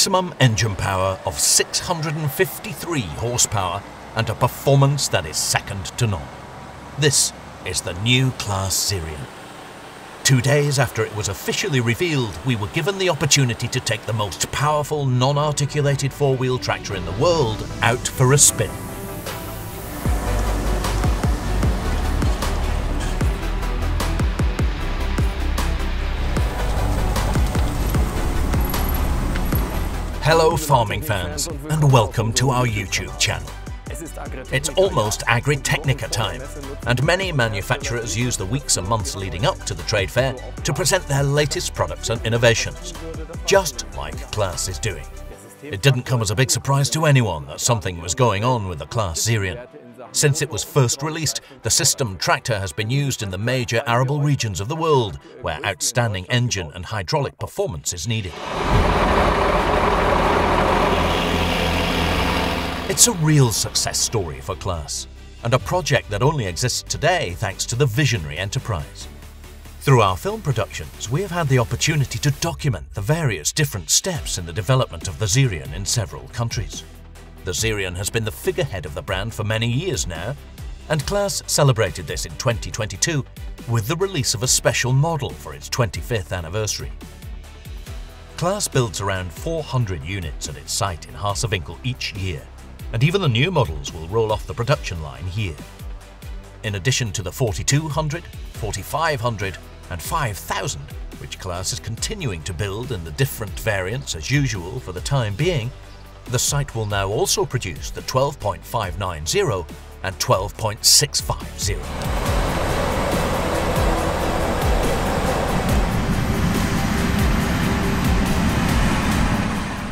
maximum engine power of 653 horsepower and a performance that is second to none. This is the new Claas Xerion. 2 days after it was officially revealed, we were given the opportunity to take the most powerful non-articulated four-wheel tractor in the world out for a spin. Hello farming fans, and welcome to our YouTube channel. It's almost Agritechnica time, and many manufacturers use the weeks and months leading up to the trade fair to present their latest products and innovations, just like Claas is doing. It didn't come as a big surprise to anyone that something was going on with the Claas Xerion. Since it was first released, the system tractor has been used in the major arable regions of the world, where outstanding engine and hydraulic performance is needed. It's a real success story for Claas, and a project that only exists today thanks to the visionary enterprise. Through our film productions, we have had the opportunity to document the various different steps in the development of the Xerion in several countries. The Xerion has been the figurehead of the brand for many years now, and Claas celebrated this in 2022 with the release of a special model for its 25th anniversary. Claas builds around 400 units at its site in Harsewinkel each year, and even the new models will roll off the production line here. In addition to the 4200, 4500 and 5000, which Claas is continuing to build in the different variants as usual for the time being, the site will now also produce the 12.590 and 12.650.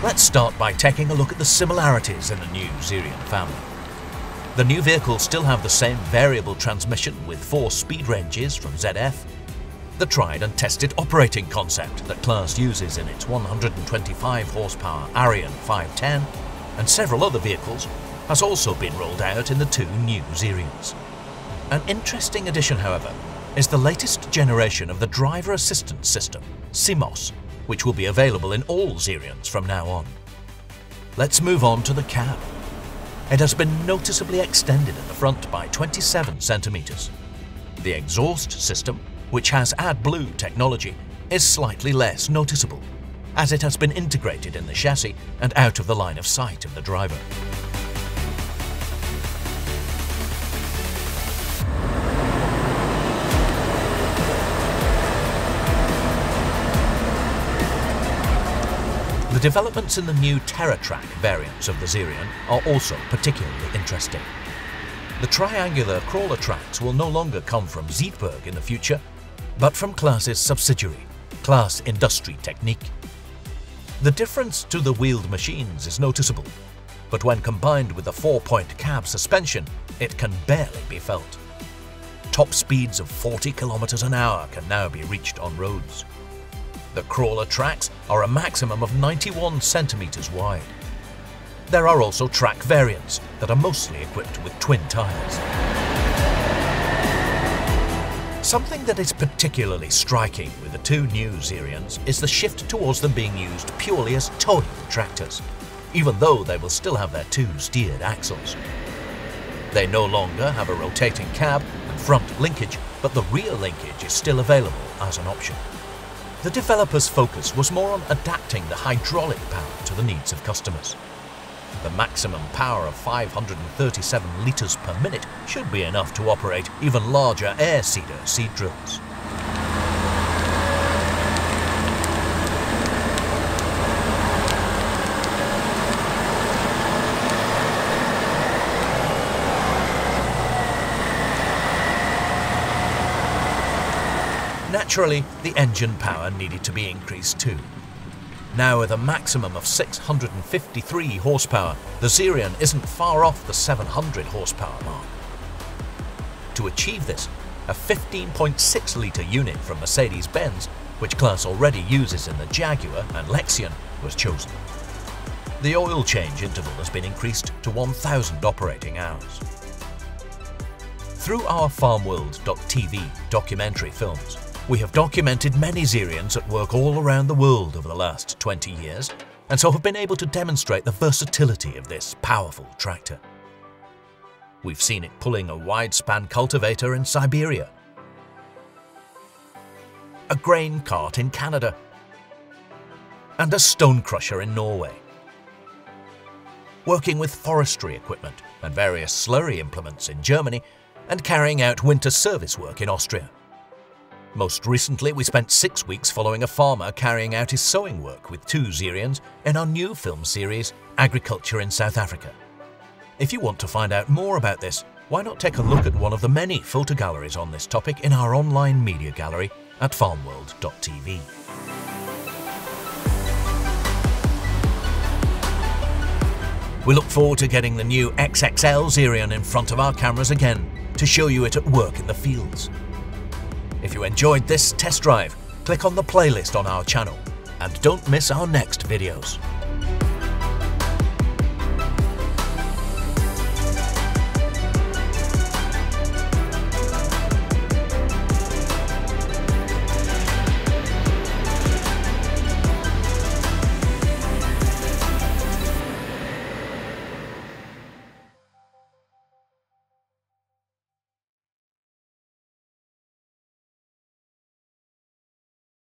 Let's start by taking a look at the similarities in the new Xerion family. The new vehicles still have the same variable transmission with 4 speed ranges from ZF. The tried and tested operating concept that Claas uses in its 125 horsepower Xerion 510 and several other vehicles has also been rolled out in the 2 new Xerions. An interesting addition, however, is the latest generation of the driver assistance system, CMOS, which will be available in all Xerions from now on. Let's move on to the cab. It has been noticeably extended at the front by 27 centimeters. The exhaust system, which has AdBlue technology, is slightly less noticeable, as it has been integrated in the chassis and out of the line of sight of the driver. The developments in the new TerraTrack variants of the Xerion are also particularly interesting. The triangular crawler tracks will no longer come from Siegberg in the future, but from Claas's subsidiary, Claas Industrie Techniek. The difference to the wheeled machines is noticeable, but when combined with the 4-point cab suspension, it can barely be felt. Top speeds of 40 km an hour can now be reached on roads. The crawler tracks are a maximum of 91 centimeters wide. There are also track variants that are mostly equipped with twin tires. Something that is particularly striking with the 2 new Xerions is the shift towards them being used purely as towing tractors, even though they will still have their 2 steered axles. They no longer have a rotating cab and front linkage, but the rear linkage is still available as an option. The developers' focus was more on adapting the hydraulic power to the needs of customers. The maximum power of 537 litres per minute should be enough to operate even larger air seeder seed drills. Naturally, the engine power needed to be increased too. Now with a maximum of 653 horsepower, the Xerion isn't far off the 700 horsepower mark. To achieve this, a 15.6 litre unit from Mercedes-Benz, which Claas already uses in the Jaguar and Lexion, was chosen. The oil change interval has been increased to 1,000 operating hours. Through our FarmWorld.tv documentary films, we have documented many Xerions at work all around the world over the last 20 years, and so have been able to demonstrate the versatility of this powerful tractor. We've seen it pulling a wide-span cultivator in Siberia, a grain cart in Canada, and a stone crusher in Norway, working with forestry equipment and various slurry implements in Germany, and carrying out winter service work in Austria. Most recently, we spent 6 weeks following a farmer carrying out his sowing work with 2 Xerions in our new film series, Agriculture in South Africa. If you want to find out more about this, why not take a look at one of the many photo galleries on this topic in our online media gallery at farmworld.tv. We look forward to getting the new XXL Xerion in front of our cameras again to show you it at work in the fields. If you enjoyed this test drive, click on the playlist on our channel and don't miss our next videos.